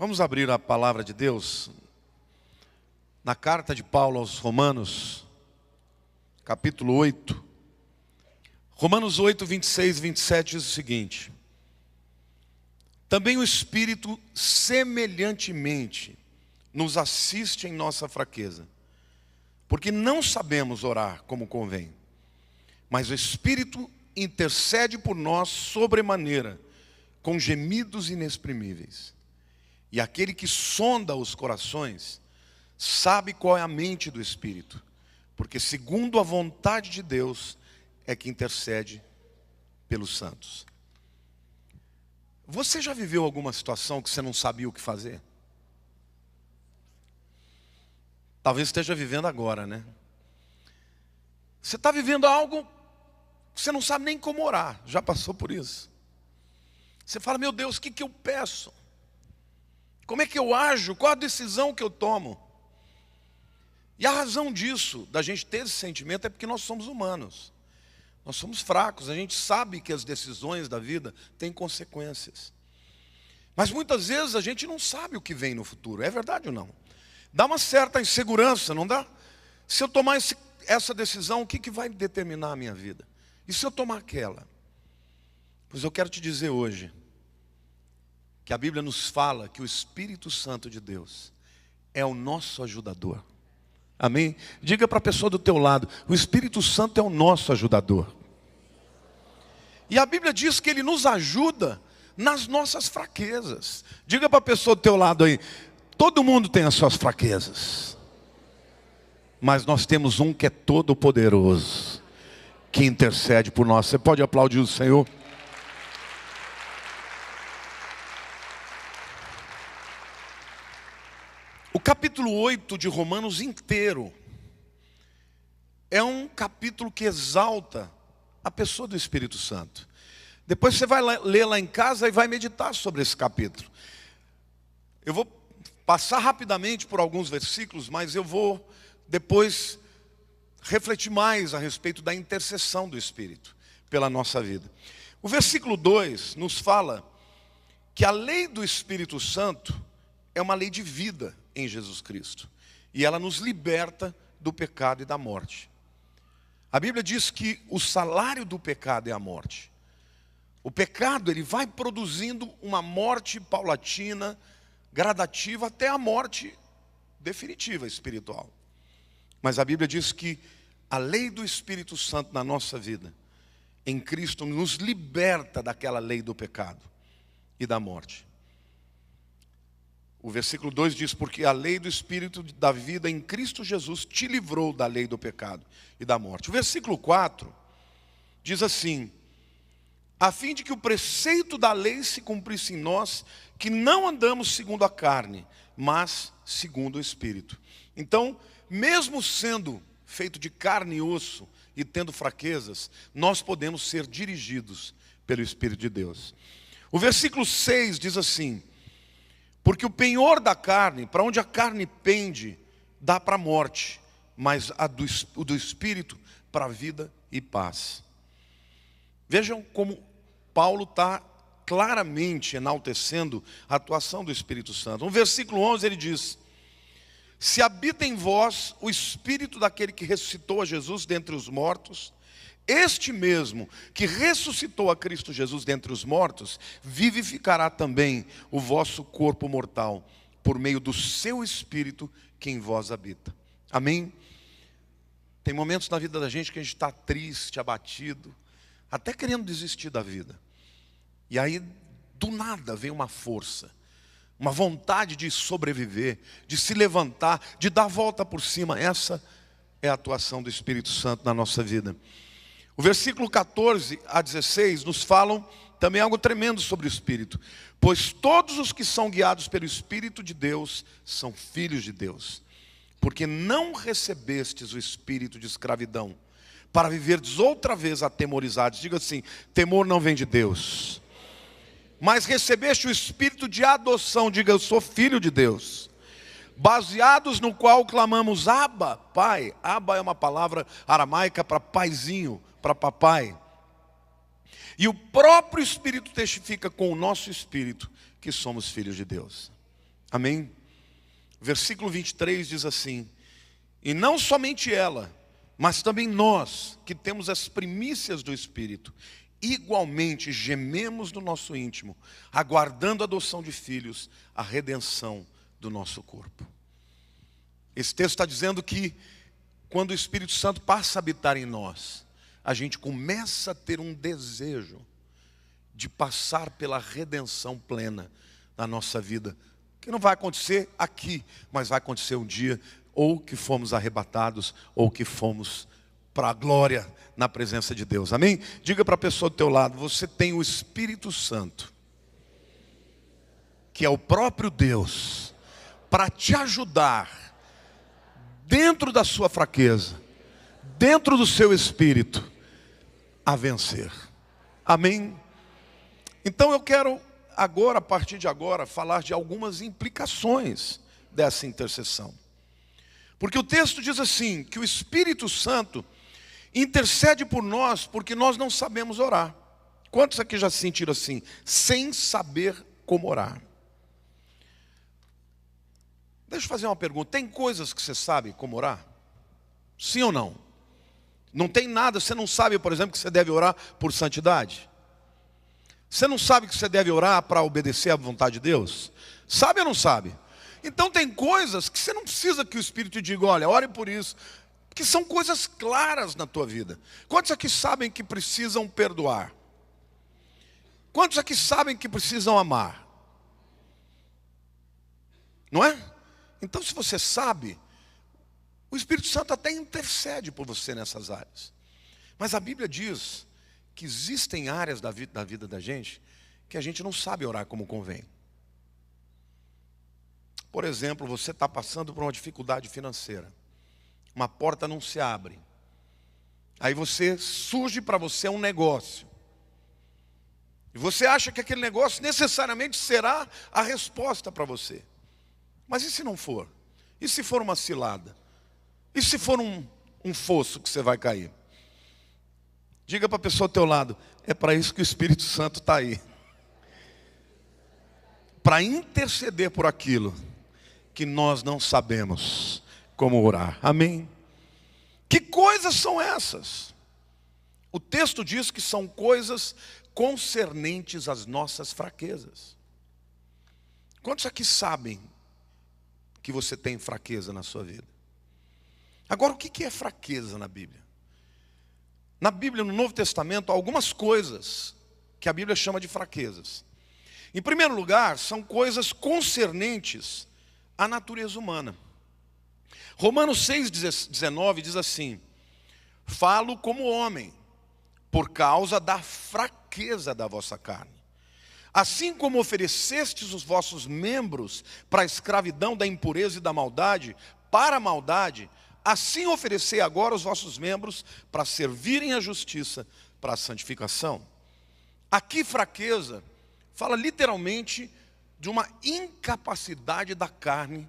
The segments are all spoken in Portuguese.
Vamos abrir a palavra de Deus na carta de Paulo aos Romanos, capítulo 8. Romanos 8, 26 e 27 diz o seguinte: também o Espírito semelhantemente nos assiste em nossa fraqueza, porque não sabemos orar como convém, mas o Espírito intercede por nós sobremaneira, com gemidos inexprimíveis. E aquele que sonda os corações sabe qual é a mente do Espírito, porque segundo a vontade de Deus é que intercede pelos santos. Você já viveu alguma situação que você não sabia o que fazer? Talvez esteja vivendo agora, né? Você está vivendo algo que você não sabe nem como orar. Já passou por isso? Você fala, meu Deus, o que eu peço? Como é que eu ajo? Qual a decisão que eu tomo? E a razão disso, da gente ter esse sentimento, é porque nós somos humanos. Nós somos fracos, a gente sabe que as decisões da vida têm consequências. Mas muitas vezes a gente não sabe o que vem no futuro, é verdade ou não? Dá uma certa insegurança, não dá? Se eu tomar essa decisão, o que vai determinar a minha vida? E se eu tomar aquela? Pois eu quero te dizer hoje, que a Bíblia nos fala que o Espírito Santo de Deus é o nosso ajudador. Amém? Diga para a pessoa do teu lado, o Espírito Santo é o nosso ajudador. E a Bíblia diz que Ele nos ajuda nas nossas fraquezas. Diga para a pessoa do teu lado aí, todo mundo tem as suas fraquezas, mas nós temos um que é todo poderoso, que intercede por nós. Você pode aplaudir o Senhor? O capítulo 8 de Romanos inteiro é um capítulo que exalta a pessoa do Espírito Santo. Depois você vai ler lá em casa e vai meditar sobre esse capítulo. Eu vou passar rapidamente por alguns versículos, mas eu vou depois refletir mais a respeito da intercessão do Espírito pela nossa vida. O versículo 2 nos fala que a lei do Espírito Santo é uma lei de vida em Jesus Cristo. E ela nos liberta do pecado e da morte. A Bíblia diz que o salário do pecado é a morte. O pecado, ele vai produzindo uma morte paulatina, gradativa, até a morte definitiva espiritual. Mas a Bíblia diz que a lei do Espírito Santo na nossa vida, em Cristo, nos liberta daquela lei do pecado e da morte. O versículo 2 diz, porque a lei do Espírito da vida em Cristo Jesus te livrou da lei do pecado e da morte. O versículo 4 diz assim, a fim de que o preceito da lei se cumprisse em nós, que não andamos segundo a carne, mas segundo o Espírito. Então, mesmo sendo feito de carne e osso e tendo fraquezas, nós podemos ser dirigidos pelo Espírito de Deus. O versículo 6 diz assim, porque o penhor da carne, para onde a carne pende, dá para a morte, mas o do Espírito para a vida e paz. Vejam como Paulo está claramente enaltecendo a atuação do Espírito Santo. No versículo 11 ele diz, se habita em vós o Espírito daquele que ressuscitou a Jesus dentre os mortos, este mesmo que ressuscitou a Cristo Jesus dentre os mortos, vivificará também o vosso corpo mortal, por meio do seu Espírito que em vós habita. Amém? Tem momentos na vida da gente que a gente está triste, abatido, até querendo desistir da vida. E aí, do nada, vem uma força, uma vontade de sobreviver, de se levantar, de dar a volta por cima. Essa é a atuação do Espírito Santo na nossa vida. O versículo 14 a 16 nos falam também algo tremendo sobre o Espírito. Pois todos os que são guiados pelo Espírito de Deus são filhos de Deus. Porque não recebestes o espírito de escravidão, para viverdes outra vez atemorizados. Diga assim, temor não vem de Deus. Mas recebeste o espírito de adoção, diga eu sou filho de Deus. Baseados no qual clamamos, Abba, Pai. Abba é uma palavra aramaica para paizinho, para papai. E o próprio Espírito testifica com o nosso espírito que somos filhos de Deus. Amém? Versículo 23 diz assim: e não somente ela, mas também nós, que temos as primícias do Espírito, igualmente gememos no nosso íntimo, aguardando a adoção de filhos, a redenção do nosso corpo. Esse texto está dizendo que quando o Espírito Santo passa a habitar em nós, a gente começa a ter um desejo de passar pela redenção plena na nossa vida, que não vai acontecer aqui, mas vai acontecer um dia, ou que fomos arrebatados, ou que fomos para a glória na presença de Deus. Amém? Diga para a pessoa do teu lado: você tem o Espírito Santo, que é o próprio Deus, para te ajudar dentro da sua fraqueza, dentro do seu espírito, a vencer. Amém? Então eu quero agora, a partir de agora, falar de algumas implicações dessa intercessão. Porque o texto diz assim, que o Espírito Santo intercede por nós porque nós não sabemos orar. Quantos aqui já se sentiram assim, sem saber como orar? Deixa eu fazer uma pergunta: tem coisas que você sabe como orar? Sim ou não? Não tem nada, você não sabe, por exemplo, que você deve orar por santidade? Você não sabe que você deve orar para obedecer à vontade de Deus? Sabe ou não sabe? Então tem coisas que você não precisa que o Espírito te diga: olha, ore por isso, porque são coisas claras na tua vida. Quantos aqui sabem que precisam perdoar? Quantos aqui sabem que precisam amar? Não é? Então, se você sabe, o Espírito Santo até intercede por você nessas áreas. Mas a Bíblia diz que existem áreas da vida da gente que a gente não sabe orar como convém. Por exemplo, você está passando por uma dificuldade financeira. Uma porta não se abre. Aí surge para você um negócio. E você acha que aquele negócio necessariamente será a resposta para você. Mas e se não for? E se for uma cilada? E se for um fosso que você vai cair? Diga para a pessoa ao teu lado: é para isso que o Espírito Santo está aí. Para interceder por aquilo que nós não sabemos como orar. Amém? Que coisas são essas? O texto diz que são coisas concernentes às nossas fraquezas. Quantos aqui sabem que você tem fraqueza na sua vida? Agora, o que é fraqueza na Bíblia? Na Bíblia, no Novo Testamento, há algumas coisas que a Bíblia chama de fraquezas. Em primeiro lugar, são coisas concernentes à natureza humana. Romanos 6,19 diz assim: falo como homem, por causa da fraqueza da vossa carne. Assim como oferecestes os vossos membros para a escravidão da impureza e da maldade, para a maldade, assim oferecei agora os vossos membros para servirem à justiça, para a santificação. Aqui fraqueza fala literalmente de uma incapacidade da carne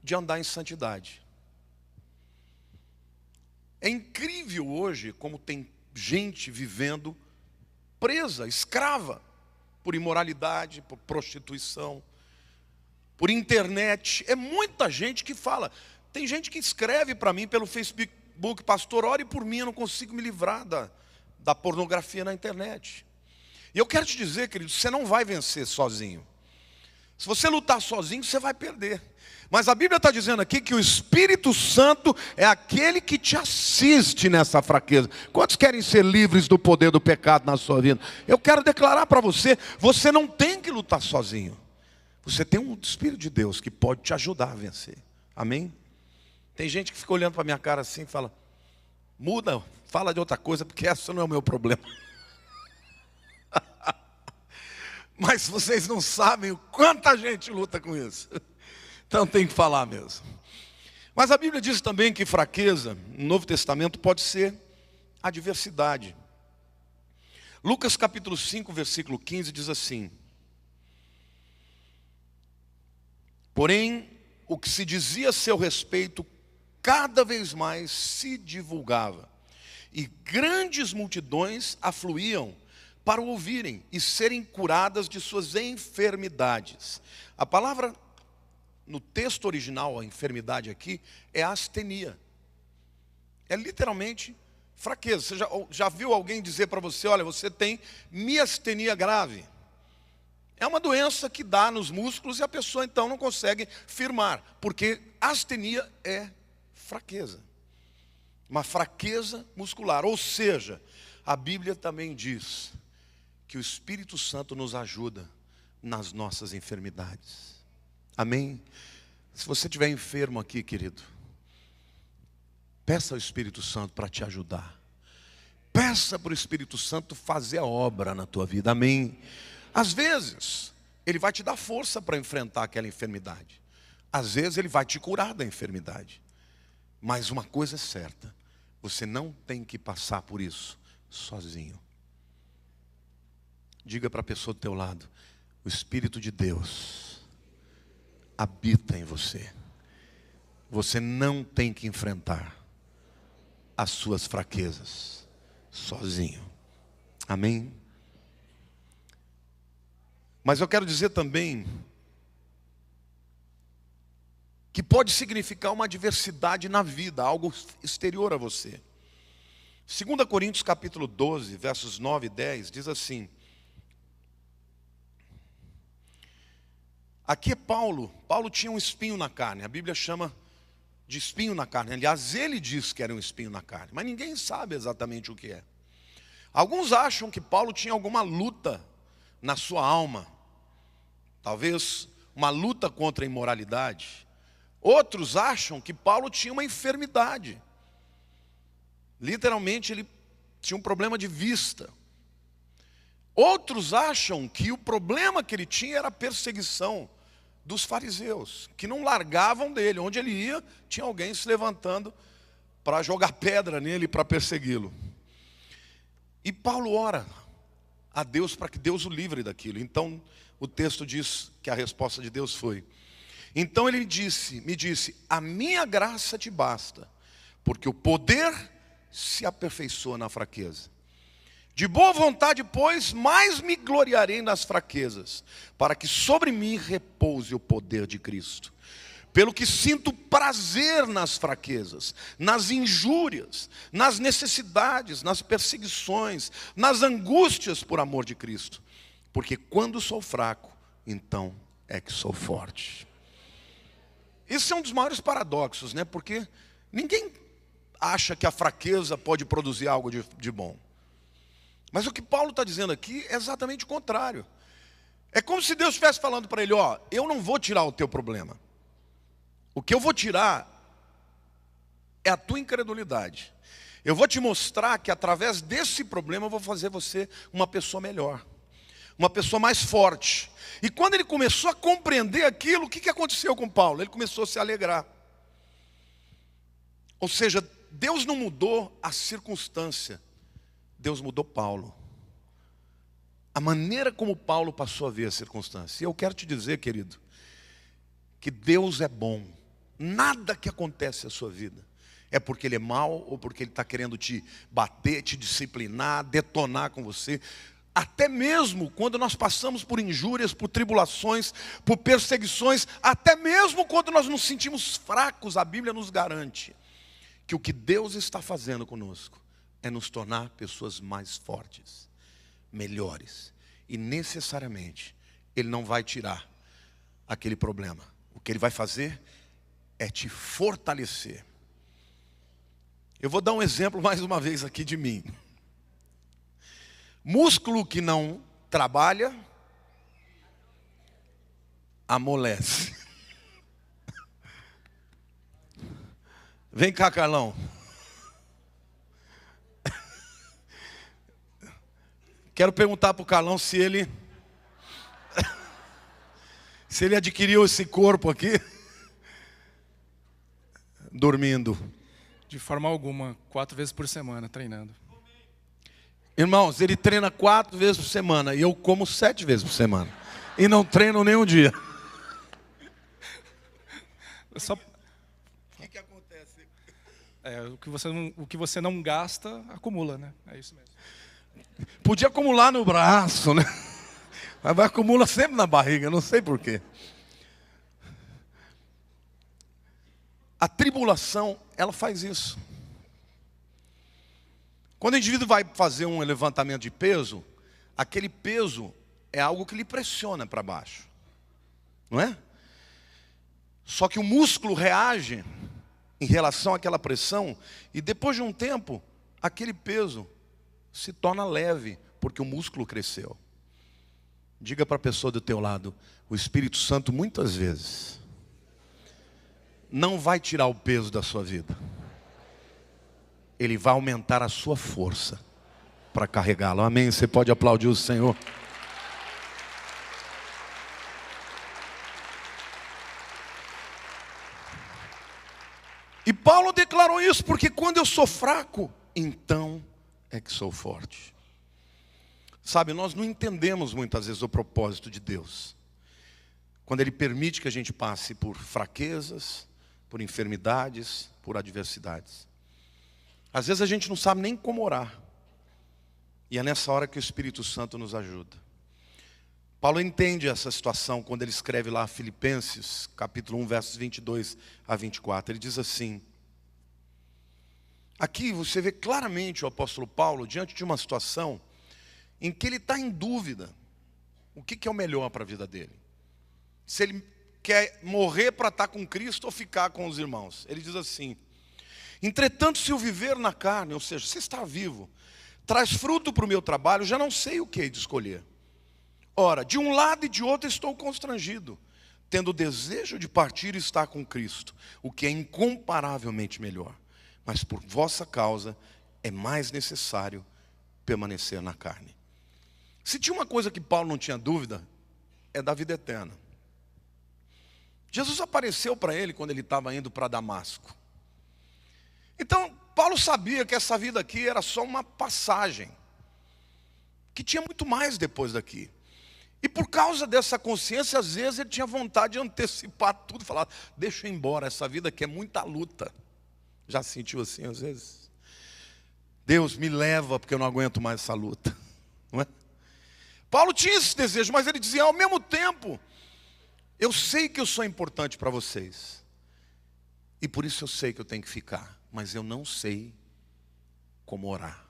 de andar em santidade. É incrível hoje como tem gente vivendo presa, escrava, por imoralidade, por prostituição, por internet. É muita gente que fala. Tem gente que escreve para mim pelo Facebook: pastor, ore por mim, eu não consigo me livrar da pornografia na internet. E eu quero te dizer, querido, você não vai vencer sozinho. Se você lutar sozinho, você vai perder. Mas a Bíblia está dizendo aqui que o Espírito Santo é aquele que te assiste nessa fraqueza. Quantos querem ser livres do poder do pecado na sua vida? Eu quero declarar para você: você não tem que lutar sozinho. Você tem um Espírito de Deus que pode te ajudar a vencer. Amém? Tem gente que fica olhando para a minha cara assim e fala: muda, fala de outra coisa, porque essa não é o meu problema. Mas vocês não sabem o quanta gente luta com isso. Então tem que falar mesmo. Mas a Bíblia diz também que fraqueza, no Novo Testamento, pode ser adversidade. Lucas capítulo 5, versículo 15 diz assim: porém, o que se dizia a seu respeito cada vez mais se divulgava, e grandes multidões afluíam para o ouvirem e serem curadas de suas enfermidades. A palavra no texto original, a enfermidade aqui, é astenia. É literalmente fraqueza. Você já viu alguém dizer para você, olha, você tem miastenia grave? É uma doença que dá nos músculos e a pessoa então não consegue firmar, porque astenia é fraqueza. Uma fraqueza muscular. Ou seja, a Bíblia também diz que o Espírito Santo nos ajuda nas nossas enfermidades. Amém? Se você estiver enfermo aqui, querido, peça ao Espírito Santo para te ajudar. Peça para o Espírito Santo fazer a obra na tua vida. Amém? Às vezes, ele vai te dar força para enfrentar aquela enfermidade. Às vezes, ele vai te curar da enfermidade. Mas uma coisa é certa, você não tem que passar por isso sozinho. Diga para a pessoa do teu lado, o Espírito de Deus habita em você. Você não tem que enfrentar as suas fraquezas sozinho. Amém? Mas eu quero dizer também que pode significar uma adversidade na vida, algo exterior a você. 2 Coríntios capítulo 12, versos 9 e 10, diz assim. Aqui é Paulo. Paulo tinha um espinho na carne. A Bíblia chama de espinho na carne. Aliás, ele diz que era um espinho na carne, mas ninguém sabe exatamente o que é. Alguns acham que Paulo tinha alguma luta na sua alma. Talvez uma luta contra a imoralidade. Outros acham que Paulo tinha uma enfermidade. Literalmente ele tinha um problema de vista. Outros acham que o problema que ele tinha era a perseguição dos fariseus, que não largavam dele. Onde ele ia, tinha alguém se levantando para jogar pedra nele, para persegui-lo. E Paulo ora a Deus para que Deus o livre daquilo. Então o texto diz que a resposta de Deus foi: então ele me disse, a minha graça te basta, porque o poder se aperfeiçoa na fraqueza. De boa vontade, pois, mais me gloriarei nas fraquezas, para que sobre mim repouse o poder de Cristo. Pelo que sinto prazer nas fraquezas, nas injúrias, nas necessidades, nas perseguições, nas angústias por amor de Cristo. Porque quando sou fraco, então é que sou forte. Esse é um dos maiores paradoxos, né? Porque ninguém acha que a fraqueza pode produzir algo de bom. Mas o que Paulo está dizendo aqui é exatamente o contrário. É como se Deus estivesse falando para ele, ó, eu não vou tirar o teu problema. O que eu vou tirar é a tua incredulidade. Eu vou te mostrar que através desse problema eu vou fazer você uma pessoa melhor. Uma pessoa mais forte. E quando ele começou a compreender aquilo, o que aconteceu com Paulo? Ele começou a se alegrar. Ou seja, Deus não mudou a circunstância. Deus mudou Paulo. A maneira como Paulo passou a ver a circunstância. E eu quero te dizer, querido, que Deus é bom. Nada que acontece na sua vida é porque Ele é mau ou porque Ele está querendo te bater, te disciplinar, detonar com você. Até mesmo quando nós passamos por injúrias, por tribulações, por perseguições, até mesmo quando nós nos sentimos fracos, a Bíblia nos garante que o que Deus está fazendo conosco é nos tornar pessoas mais fortes, melhores. E necessariamente Ele não vai tirar aquele problema. O que Ele vai fazer é te fortalecer. Eu vou dar um exemplo mais uma vez aqui de mim. Músculo que não trabalha, amolece. Vem cá, Carlão. Quero perguntar para o Carlão se ele adquiriu esse corpo aqui dormindo. De forma alguma, 4 vezes por semana, treinando. Irmãos, ele treina 4 vezes por semana e eu como 7 vezes por semana. E não treino nenhum dia. Só... O que acontece? O que você não gasta, acumula, né? É isso mesmo. Podia acumular no braço, né? Mas acumula sempre na barriga, não sei porquê. A tribulação, ela faz isso. Quando o indivíduo vai fazer um levantamento de peso, aquele peso é algo que lhe pressiona para baixo, não é? Só que o músculo reage em relação àquela pressão, e depois de um tempo, aquele peso se torna leve, porque o músculo cresceu. Diga para a pessoa do teu lado, o Espírito Santo muitas vezes não vai tirar o peso da sua vida. Ele vai aumentar a sua força para carregá-lo. Amém? Você pode aplaudir o Senhor. E Paulo declarou isso, porque quando eu sou fraco, então é que sou forte. Sabe, nós não entendemos muitas vezes o propósito de Deus. Quando Ele permite que a gente passe por fraquezas, por enfermidades, por adversidades. Às vezes a gente não sabe nem como orar. E é nessa hora que o Espírito Santo nos ajuda. Paulo entende essa situação quando ele escreve lá Filipenses, capítulo 1, versos 22 a 24. Ele diz assim. Aqui você vê claramente o apóstolo Paulo diante de uma situação em que ele está em dúvida. O que é o melhor para a vida dele? Se ele quer morrer para estar com Cristo ou ficar com os irmãos. Ele diz assim. Entretanto, se eu viver na carne, ou seja, se estar vivo, traz fruto para o meu trabalho, já não sei o que hei de escolher. Ora, de um lado e de outro estou constrangido, tendo o desejo de partir e estar com Cristo, o que é incomparavelmente melhor. Mas por vossa causa é mais necessário permanecer na carne. Se tinha uma coisa que Paulo não tinha dúvida, é da vida eterna. Jesus apareceu para ele quando ele estava indo para Damasco. Então, Paulo sabia que essa vida aqui era só uma passagem, que tinha muito mais depois daqui. E por causa dessa consciência, às vezes ele tinha vontade de antecipar tudo, falar, deixa eu ir embora, essa vida aqui é muita luta. Já sentiu assim às vezes? Deus me leva porque eu não aguento mais essa luta. Não é? Paulo tinha esse desejo, mas ele dizia, ao mesmo tempo, eu sei que eu sou importante para vocês. E por isso eu sei que eu tenho que ficar. Mas eu não sei como orar.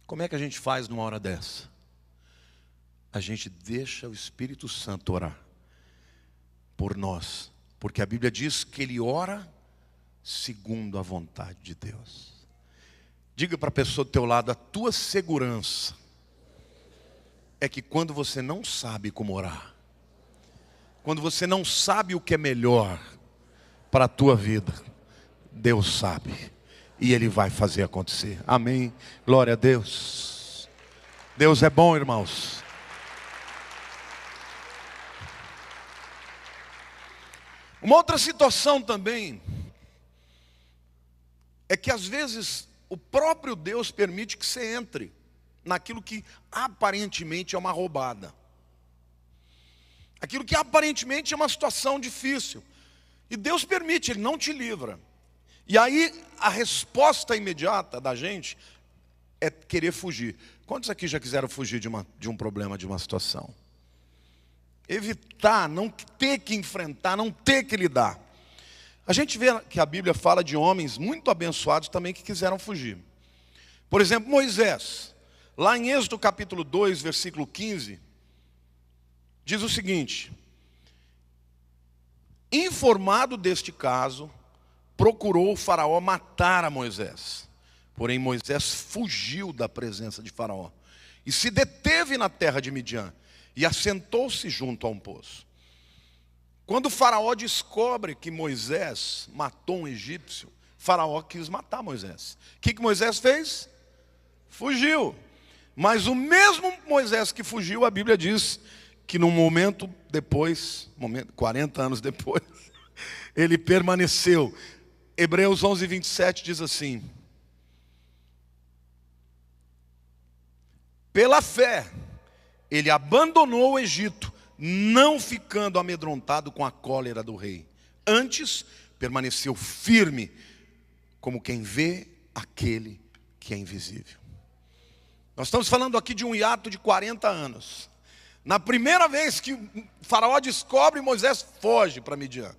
Como é que a gente faz numa hora dessa? A gente deixa o Espírito Santo orar por nós. Porque a Bíblia diz que Ele ora segundo a vontade de Deus. Diga para a pessoa do teu lado, a tua segurança é que quando você não sabe como orar, quando você não sabe o que é melhor para a tua vida, Deus sabe, e Ele vai fazer acontecer. Amém, glória a Deus. Deus é bom, irmãos. Uma outra situação também, é que às vezes o próprio Deus permite que você entre naquilo que aparentemente é uma roubada. Aquilo que aparentemente é uma situação difícil. E Deus permite, Ele não te livra. E aí a resposta imediata da gente é querer fugir. Quantos aqui já quiseram fugir de um problema, de uma situação? Evitar, não ter que enfrentar, não ter que lidar. A gente vê que a Bíblia fala de homens muito abençoados também que quiseram fugir. Por exemplo, Moisés, lá em Êxodo capítulo 2, versículo 15, diz o seguinte: informado deste caso, procurou o faraó matar a Moisés. Porém Moisés fugiu da presença de faraó e se deteve na terra de Midian e assentou-se junto a um poço. Quando o faraó descobre que Moisés matou um egípcio, faraó quis matar Moisés. O que Moisés fez? Fugiu. Mas o mesmo Moisés que fugiu, a Bíblia diz que num momento depois, 40 anos depois, ele permaneceu. Hebreus 11, 27 diz assim: pela fé, ele abandonou o Egito, não ficando amedrontado com a cólera do rei. Antes, permaneceu firme, como quem vê aquele que é invisível. Nós estamos falando aqui de um hiato de 40 anos. Na primeira vez que o faraó descobre, Moisés foge para Midian.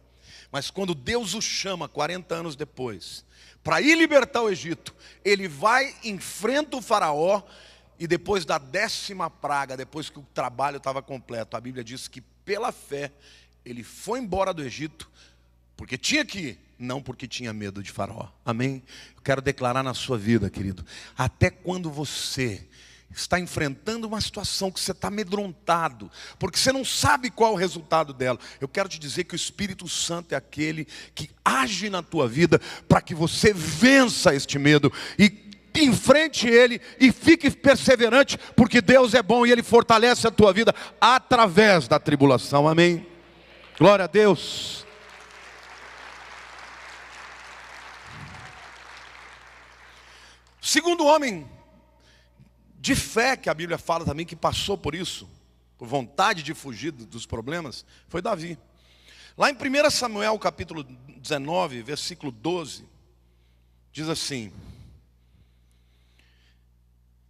Mas quando Deus o chama 40 anos depois, para ir libertar o Egito, ele vai, enfrenta o faraó, e depois da 10ª praga, depois que o trabalho estava completo, a Bíblia diz que pela fé, ele foi embora do Egito, porque tinha que ir, não porque tinha medo de faraó. Amém? Eu quero declarar na sua vida, querido, até quando você está enfrentando uma situação que você está amedrontado, porque você não sabe qual é o resultado dela, eu quero te dizer que o Espírito Santo é aquele que age na tua vida, para que você vença este medo, e enfrente ele, e fique perseverante, porque Deus é bom, e Ele fortalece a tua vida, através da tribulação. Amém? Glória a Deus. Segundo homem de fé, que a Bíblia fala também, que passou por isso, por vontade de fugir dos problemas, foi Davi. Lá em 1 Samuel capítulo 19, versículo 12, diz assim: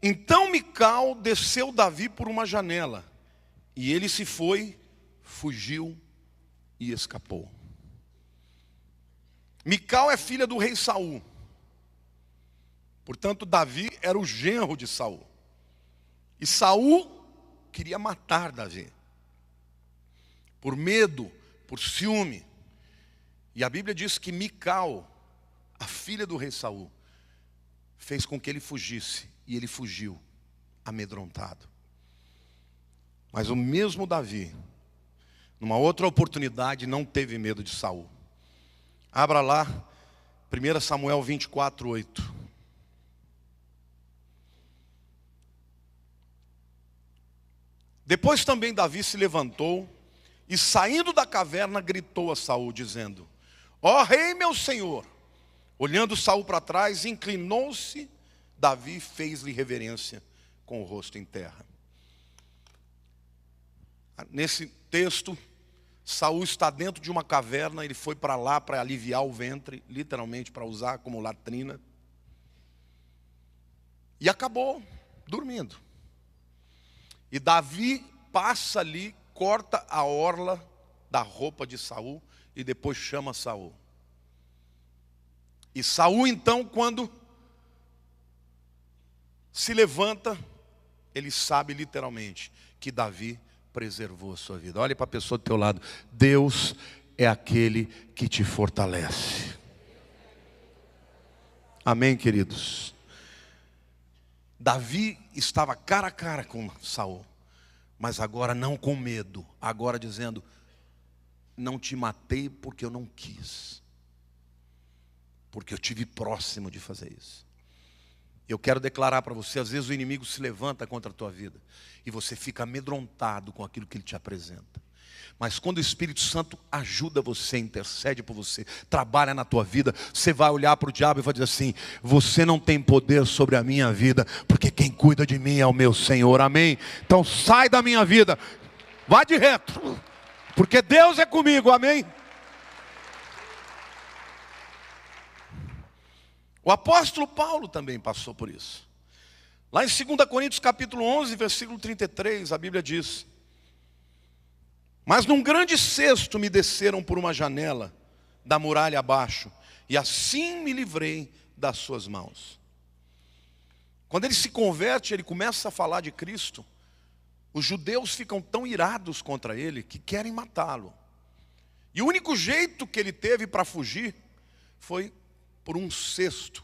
então Mical desceu Davi por uma janela, e ele se foi, fugiu e escapou. Mical é filha do rei Saul. Portanto, Davi era o genro de Saul. E Saul queria matar Davi, por medo, por ciúme. E a Bíblia diz que Mical, a filha do rei Saul, fez com que ele fugisse. E ele fugiu, amedrontado. Mas o mesmo Davi, numa outra oportunidade, não teve medo de Saul. Abra lá, 1 Samuel 24, 8. Depois também Davi se levantou e, saindo da caverna, gritou a Saul, dizendo: ó rei meu senhor. Olhando Saul para trás, inclinou-se. Davi fez-lhe reverência com o rosto em terra. Nesse texto, Saul está dentro de uma caverna. Ele foi para lá para aliviar o ventre, literalmente para usar como latrina, e acabou dormindo. E Davi passa ali, corta a orla da roupa de Saul e depois chama Saul. E Saul então, quando se levanta, ele sabe literalmente que Davi preservou a sua vida. Olhe para a pessoa do teu lado. Deus é aquele que te fortalece. Amém, queridos? Davi estava cara a cara com Saul, mas agora não com medo, agora dizendo: não te matei porque eu não quis, porque eu estive próximo de fazer isso. Eu quero declarar para você, às vezes o inimigo se levanta contra a tua vida, e você fica amedrontado com aquilo que ele te apresenta. Mas quando o Espírito Santo ajuda você, intercede por você, trabalha na tua vida, você vai olhar para o diabo e vai dizer assim: você não tem poder sobre a minha vida, porque quem cuida de mim é o meu Senhor. Amém? Então sai da minha vida, vai de reto, porque Deus é comigo. Amém? O apóstolo Paulo também passou por isso. Lá em 2 Coríntios capítulo 11, versículo 33, a Bíblia diz: mas num grande cesto me desceram por uma janela da muralha abaixo, e assim me livrei das suas mãos. Quando ele se converte, ele começa a falar de Cristo, os judeus ficam tão irados contra ele que querem matá-lo. E o único jeito que ele teve para fugir foi por um cesto.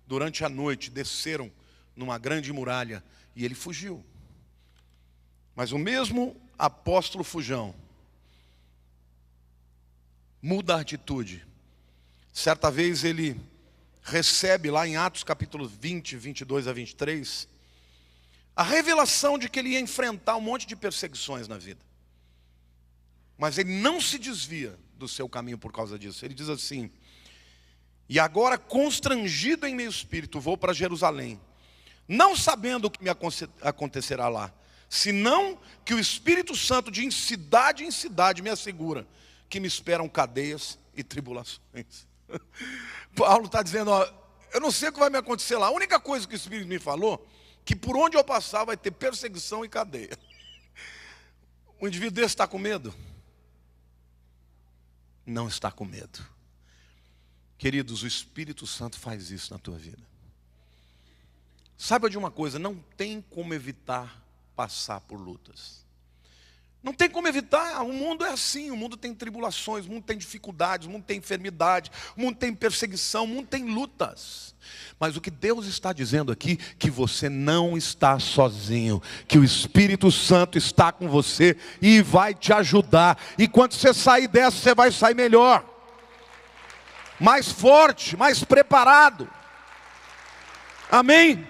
Durante a noite desceram numa grande muralha e ele fugiu. Mas o mesmo apóstolo fujão muda a atitude. Certa vez ele recebe lá em Atos capítulo 20, 22 a 23, a revelação de que ele ia enfrentar um monte de perseguições na vida. Mas ele não se desvia do seu caminho por causa disso. Ele diz assim: e agora, constrangido em meu espírito, vou para Jerusalém, não sabendo o que me acontecerá lá, senão que o Espírito Santo de cidade em cidade me assegura que me esperam cadeias e tribulações. Paulo está dizendo: ó, eu não sei o que vai me acontecer lá. A única coisa que o Espírito me falou, que por onde eu passar vai ter perseguição e cadeia. O indivíduo desse está com medo? não está com medo. Queridos, o Espírito Santo faz isso na tua vida. Saiba de uma coisa, não tem como evitar passar por lutas. Não tem como evitar, o mundo é assim, o mundo tem tribulações, o mundo tem dificuldades, o mundo tem enfermidade, o mundo tem perseguição, o mundo tem lutas. Mas o que Deus está dizendo aqui, que você não está sozinho, que o Espírito Santo está com você e vai te ajudar. E quando você sair dessa, você vai sair melhor, mais forte, mais preparado. Amém?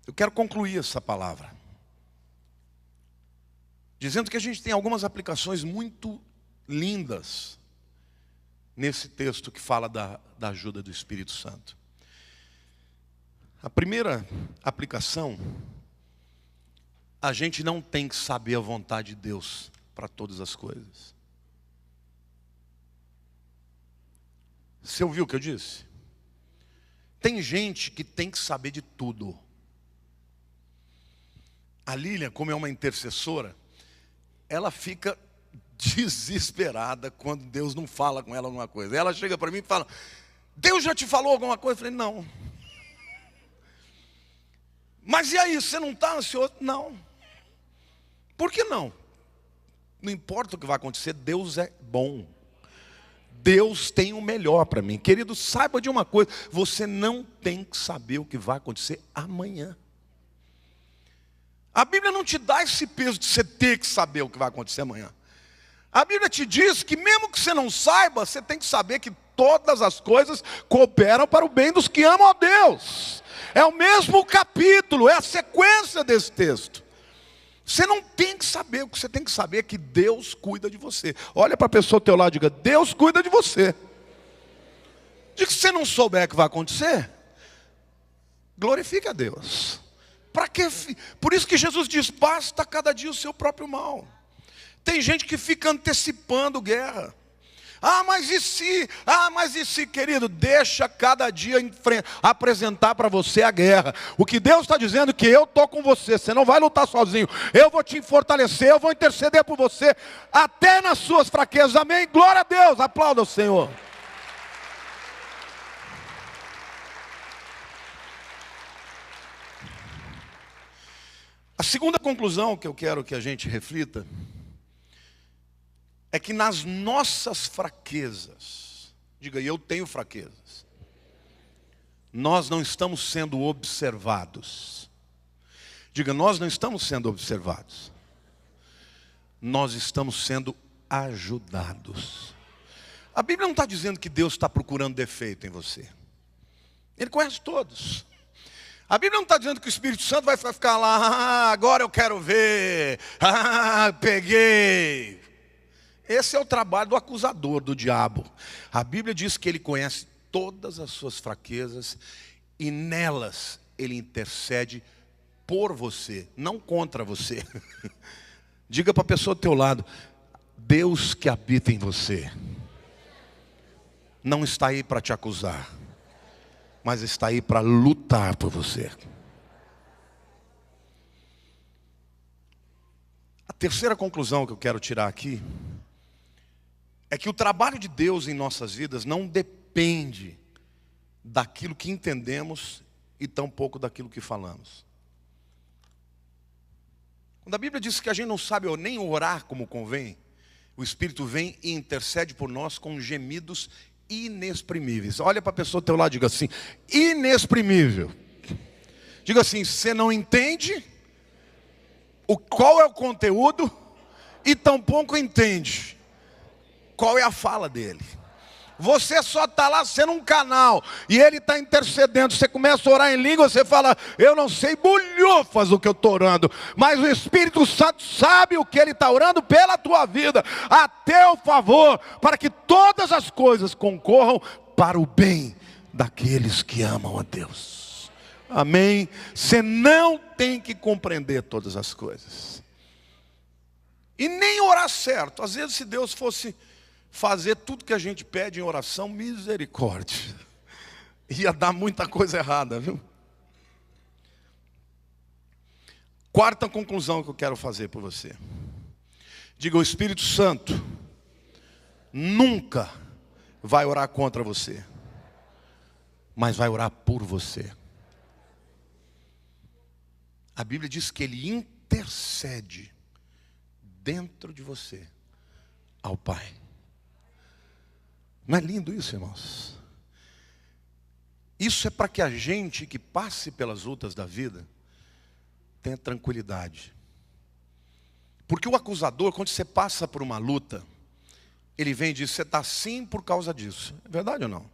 Eu quero concluir essa palavra dizendo que a gente tem algumas aplicações muito lindas nesse texto que fala da ajuda do Espírito Santo. A primeira aplicação, a gente não tem que saber a vontade de Deus para todas as coisas. Você ouviu o que eu disse? Tem gente que tem que saber de tudo. A Lília, como é uma intercessora, ela fica desesperada quando Deus não fala com ela alguma coisa. Ela chega para mim e fala: Deus já te falou alguma coisa? Eu falei: não. Mas e aí, você não está ansioso? Não. Por que não? Não importa o que vai acontecer, Deus é bom. Deus tem o melhor para mim. Querido, saiba de uma coisa, você não tem que saber o que vai acontecer amanhã. A Bíblia não te dá esse peso de você ter que saber o que vai acontecer amanhã. A Bíblia te diz que mesmo que você não saiba, você tem que saber que todas as coisas cooperam para o bem dos que amam a Deus. É o mesmo capítulo, é a sequência desse texto. Você não tem que saber, o que você tem que saber é que Deus cuida de você. Olha para a pessoa ao teu lado e diga: Deus cuida de você. De que você não souber o que vai acontecer, glorifique a Deus. Para quê? Por isso que Jesus diz: basta cada dia o seu próprio mal. Tem gente que fica antecipando guerra. Mas e se? Mas e se, querido? Deixa cada dia apresentar para você a guerra. O que Deus está dizendo é que eu estou com você. Você não vai lutar sozinho. Eu vou te fortalecer, eu vou interceder por você, até nas suas fraquezas. Amém? Glória a Deus, aplauda o Senhor. A segunda conclusão que eu quero que a gente reflita é que nas nossas fraquezas, diga: eu tenho fraquezas, nós não estamos sendo observados. Diga: nós não estamos sendo observados, nós estamos sendo ajudados. A Bíblia não está dizendo que Deus está procurando defeito em você. Ele conhece todos. A Bíblia não está dizendo que o Espírito Santo vai ficar lá: agora eu quero ver, peguei. Esse é o trabalho do acusador, do diabo. A Bíblia diz que ele conhece todas as suas fraquezas e nelas ele intercede por você, não contra você. Diga para a pessoa do teu lado: Deus que habita em você não está aí para te acusar, mas está aí para lutar por você. A terceira conclusão que eu quero tirar aqui é que o trabalho de Deus em nossas vidas não depende daquilo que entendemos e tampouco daquilo que falamos. Quando a Bíblia diz que a gente não sabe nem orar como convém, o Espírito vem e intercede por nós com gemidos inexprimíveis. Olha para a pessoa do teu lado e diga assim: inexprimível. Diga assim: você não entende qual é o conteúdo e tampouco entende qual é a fala dele. Você só está lá sendo um canal e ele está intercedendo. Você começa a orar em língua, você fala: eu não sei bolhufas o que eu estou orando, mas o Espírito Santo sabe o que ele está orando pela tua vida, a teu favor, para que todas as coisas concorram para o bem daqueles que amam a Deus. Amém? Você não tem que compreender todas as coisas e nem orar certo. Às vezes, se Deus fosse fazer tudo que a gente pede em oração, misericórdia, ia dar muita coisa errada, viu? Quarta conclusão que eu quero fazer por você: Diga: o Espírito Santo nunca vai orar contra você, mas vai orar por você. A Bíblia diz que Ele intercede dentro de você ao Pai. Não é lindo isso, irmãos? Isso é para que a gente que passe pelas lutas da vida tenha tranquilidade. Porque o acusador, quando você passa por uma luta, ele vem e diz: você está assim por causa disso. É verdade ou não?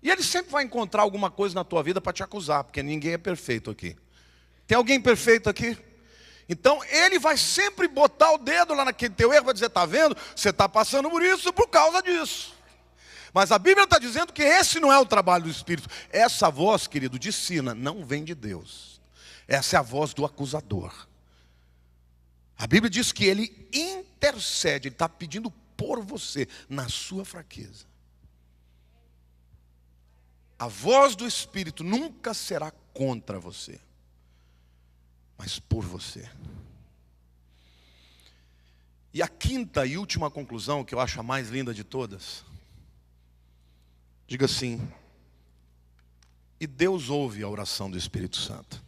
E ele sempre vai encontrar alguma coisa na tua vida para te acusar, porque ninguém é perfeito aqui. Tem alguém perfeito aqui? Então ele vai sempre botar o dedo lá naquele teu erro, vai dizer: está vendo? Você está passando por isso por causa disso. Mas a Bíblia está dizendo que esse não é o trabalho do Espírito. Essa voz, querido, de sina, não vem de Deus. Essa é a voz do acusador. A Bíblia diz que ele intercede, ele está pedindo por você, na sua fraqueza. A voz do Espírito nunca será contra você, mas por você. E a quinta e última conclusão, que eu acho a mais linda de todas, diga assim: e Deus ouve a oração do Espírito Santo.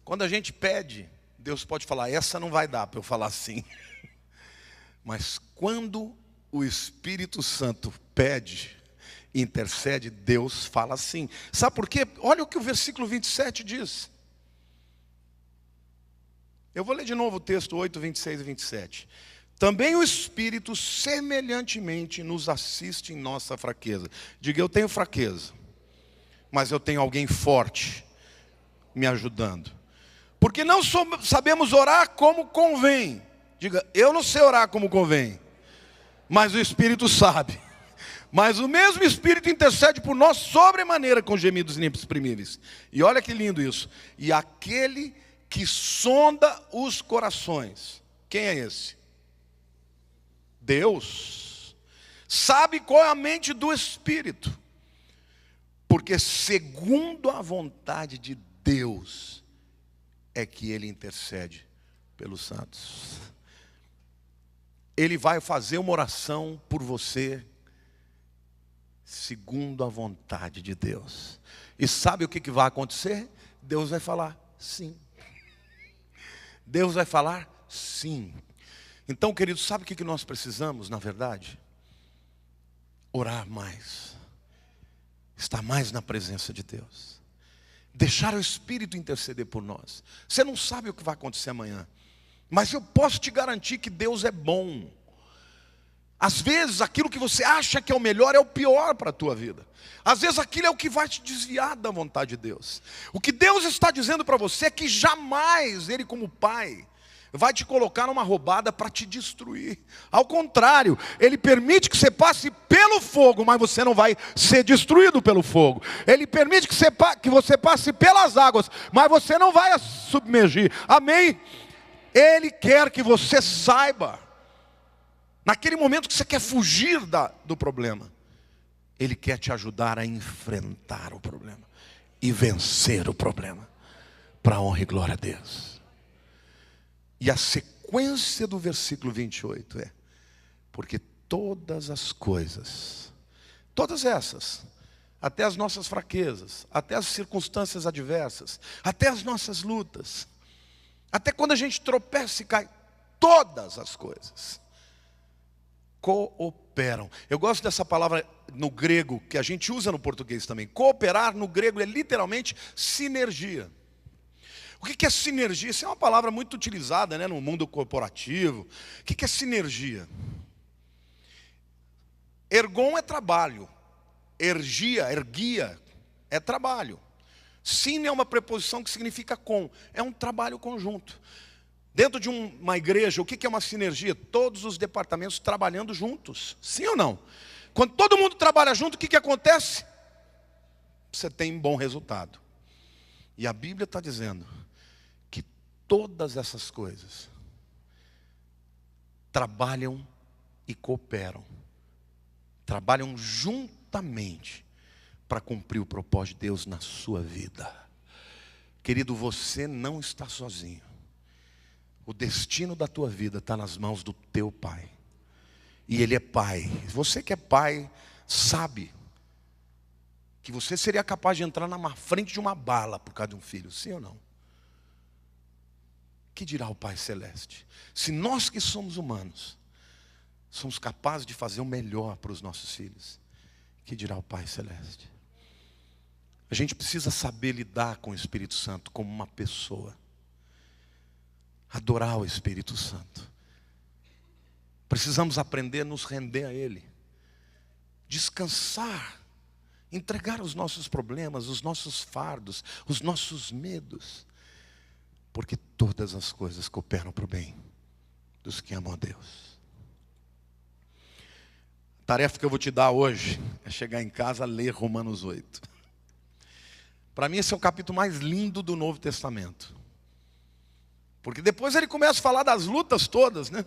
Quando a gente pede, Deus pode falar: essa não vai dar para eu falar assim. Mas quando o Espírito Santo pede, intercede, Deus fala assim. Sabe por quê? Olha o que o versículo 27 diz. Eu vou ler de novo o texto 8, 26 e 27. Também o Espírito semelhantemente nos assiste em nossa fraqueza. Diga: eu tenho fraqueza, mas eu tenho alguém forte me ajudando. Porque não sabemos orar como convém. Diga: eu não sei orar como convém, mas o Espírito sabe. Mas o mesmo Espírito intercede por nós sobremaneira com gemidos inexprimíveis. E olha que lindo isso. E aquele que sonda os corações, quem é esse? Deus. Sabe qual é a mente do Espírito. Porque segundo a vontade de Deus é que Ele intercede pelos santos. Ele vai fazer uma oração por você segundo a vontade de Deus. E sabe o que vai acontecer? Deus vai falar sim. Deus vai falar sim. Então, queridos, sabe o que nós precisamos, na verdade? Orar mais. Estar mais na presença de Deus. Deixar o Espírito interceder por nós. Você não sabe o que vai acontecer amanhã, mas eu posso te garantir que Deus é bom. Às vezes aquilo que você acha que é o melhor é o pior para a tua vida. Às vezes aquilo é o que vai te desviar da vontade de Deus. O que Deus está dizendo para você é que jamais Ele, como Pai, vai te colocar numa roubada para te destruir. Ao contrário, Ele permite que você passe pelo fogo, mas você não vai ser destruído pelo fogo. Ele permite que você passe pelas águas, mas você não vai submergir. Amém? Ele quer que você saiba, naquele momento que você quer fugir do problema, Ele quer te ajudar a enfrentar o problema e vencer o problema, para a honra e glória a Deus. E a sequência do versículo 28 é: porque todas as coisas, todas essas, até as nossas fraquezas, até as circunstâncias adversas, até as nossas lutas, até quando a gente tropeça e cai, todas as coisas cooperam. Eu gosto dessa palavra no grego, que a gente usa no português também. Cooperar no grego é literalmente sinergia. O que é sinergia? Isso é uma palavra muito utilizada, né, no mundo corporativo. O que é sinergia? Ergon é trabalho. Erguia é trabalho. Sine é uma preposição que significa com. É um trabalho conjunto. Dentro de uma igreja, o que é uma sinergia? Todos os departamentos trabalhando juntos. Sim ou não? Quando todo mundo trabalha junto, o que acontece? Você tem um bom resultado. E a Bíblia está dizendo que todas essas coisas trabalham e cooperam. Trabalham juntamente para cumprir o propósito de Deus na sua vida. Querido, você não está sozinho. O destino da tua vida está nas mãos do teu pai. E ele é pai. Você que é pai, sabe que você seria capaz de entrar na frente de uma bala por causa de um filho, sim ou não? Que dirá o Pai Celeste? Se nós que somos humanos, somos capazes de fazer o melhor para os nossos filhos, que dirá o Pai Celeste? A gente precisa saber lidar com o Espírito Santo como uma pessoa. Adorar o Espírito Santo. Precisamos aprender a nos render a Ele. Descansar. Entregar os nossos problemas, os nossos fardos, os nossos medos. Porque todas as coisas cooperam para o bem dos que amam a Deus. A tarefa que eu vou te dar hoje é chegar em casa e ler Romanos 8. Para mim esse é o capítulo mais lindo do Novo Testamento. Porque depois ele começa a falar das lutas todas, né?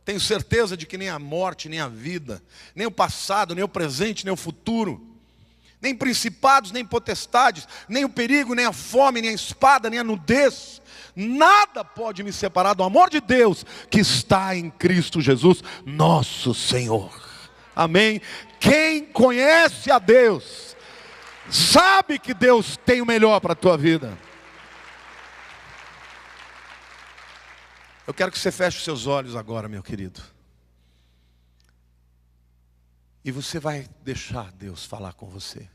Tenho certeza de que nem a morte, nem a vida, nem o passado, nem o presente, nem o futuro, nem principados, nem potestades, nem o perigo, nem a fome, nem a espada, nem a nudez, nada pode me separar do amor de Deus que está em Cristo Jesus, nosso Senhor. Amém? Quem conhece a Deus, sabe que Deus tem o melhor para a tua vida. Eu quero que você feche os seus olhos agora, meu querido. E você vai deixar Deus falar com você.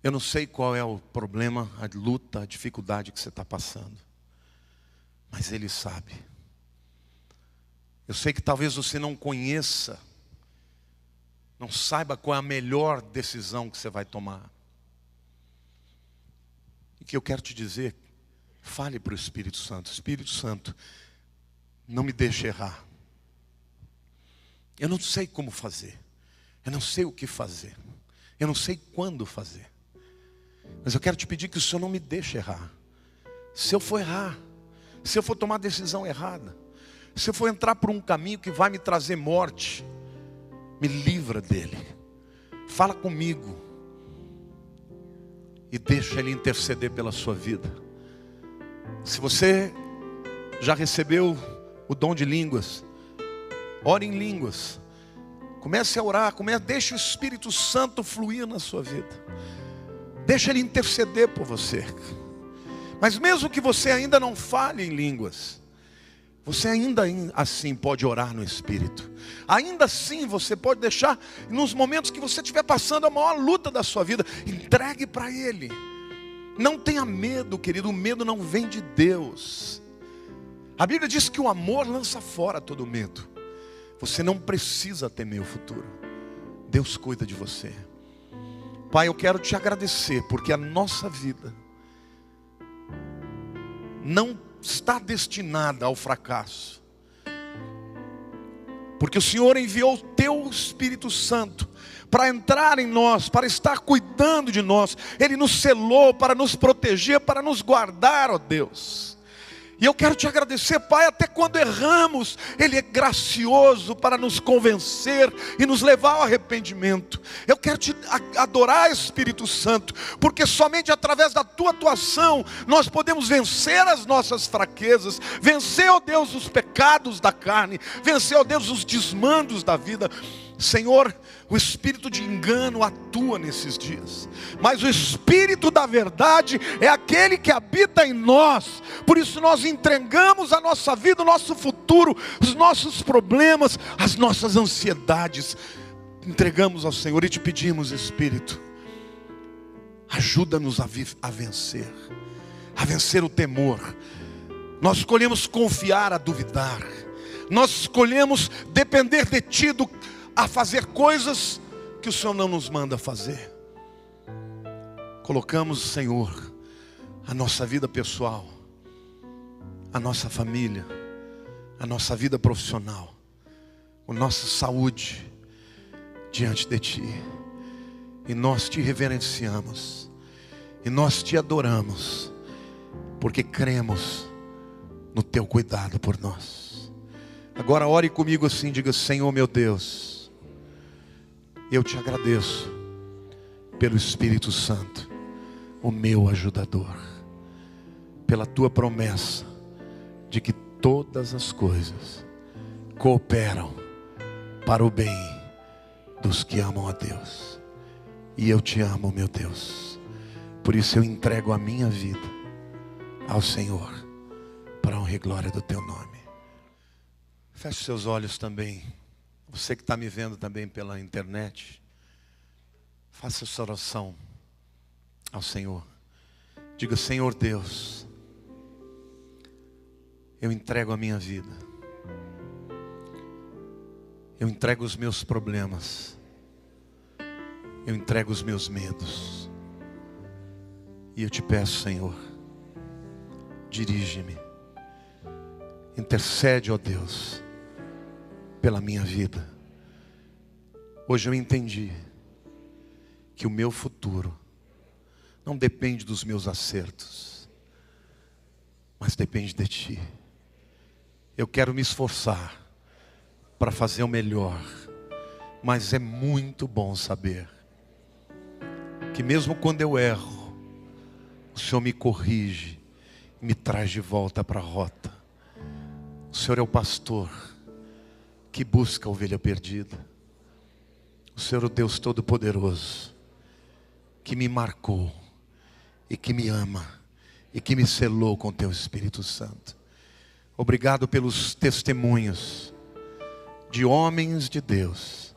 Eu não sei qual é o problema, a luta, a dificuldade que você está passando. Mas Ele sabe. Eu sei que talvez você não conheça, não saiba qual é a melhor decisão que você vai tomar. E que eu quero te dizer, fale para o Espírito Santo. Espírito Santo, não me deixe errar. Eu não sei como fazer. Eu não sei o que fazer. Eu não sei quando fazer. Mas eu quero te pedir que o Senhor não me deixe errar. Se eu for errar, se eu for tomar a decisão errada, se eu for entrar por um caminho que vai me trazer morte, me livra dele. Fala comigo. E deixa Ele interceder pela sua vida. Se você já recebeu o dom de línguas, ore em línguas. Comece a orar, deixe o Espírito Santo fluir na sua vida. Deixa Ele interceder por você. Mas mesmo que você ainda não fale em línguas, você ainda assim pode orar no Espírito. Ainda assim você pode deixar, nos momentos que você estiver passando a maior luta da sua vida, entregue para Ele. Não tenha medo, querido, o medo não vem de Deus. A Bíblia diz que o amor lança fora todo medo. Você não precisa temer o futuro. Deus cuida de você. Pai, eu quero te agradecer, porque a nossa vida não está destinada ao fracasso. Porque o Senhor enviou o Teu Espírito Santo para entrar em nós, para estar cuidando de nós. Ele nos selou para nos proteger, para nos guardar, ó Deus. E eu quero te agradecer, Pai, até quando erramos, Ele é gracioso para nos convencer e nos levar ao arrependimento. Eu quero te adorar, Espírito Santo, porque somente através da Tua atuação nós podemos vencer as nossas fraquezas, vencer, ó Deus, os pecados da carne, vencer, ó Deus, os desmandos da vida. Senhor, o espírito de engano atua nesses dias, mas o Espírito da verdade é aquele que habita em nós. Por isso nós entregamos a nossa vida, o nosso futuro, os nossos problemas, as nossas ansiedades, entregamos ao Senhor e te pedimos, Espírito, ajuda-nos a vencer o temor. Nós escolhemos confiar a duvidar, nós escolhemos depender de Ti, a fazer coisas que o Senhor não nos manda fazer. Colocamos, Senhor, a nossa vida pessoal, a nossa família, a nossa vida profissional, a nossa saúde diante de Ti. E nós Te reverenciamos, e nós Te adoramos, porque cremos no Teu cuidado por nós. Agora ore comigo assim, diga: Senhor meu Deus, eu Te agradeço pelo Espírito Santo, o meu ajudador. pela tua promessa de que todas as coisas cooperam para o bem dos que amam a Deus. E eu te amo, meu Deus. Por isso eu entrego a minha vida ao Senhor, para a honra e glória do teu nome. Feche seus olhos também. Você que está me vendo também pela internet, faça essa oração ao Senhor. Diga: Senhor Deus, eu entrego a minha vida, eu entrego os meus problemas, eu entrego os meus medos, e eu te peço, Senhor, dirige-me, intercede, ó Deus, pela minha vida. Hoje eu entendi que o meu futuro não depende dos meus acertos, mas depende de Ti. Eu quero me esforçar para fazer o melhor, mas é muito bom saber que mesmo quando eu erro, o Senhor me corrige e me traz de volta para a rota. O Senhor é o pastor que busca a ovelha perdida. O Senhor é o Deus Todo-Poderoso, que me marcou e que me ama e que me selou com Teu Espírito Santo. Obrigado pelos testemunhos de homens de Deus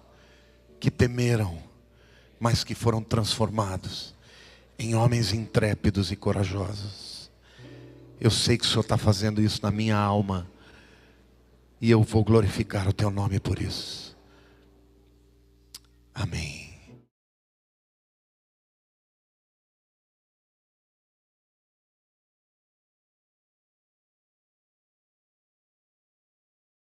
que temeram, mas que foram transformados em homens intrépidos e corajosos. Eu sei que o Senhor está fazendo isso na minha alma, e eu vou glorificar o Teu nome por isso. Amém.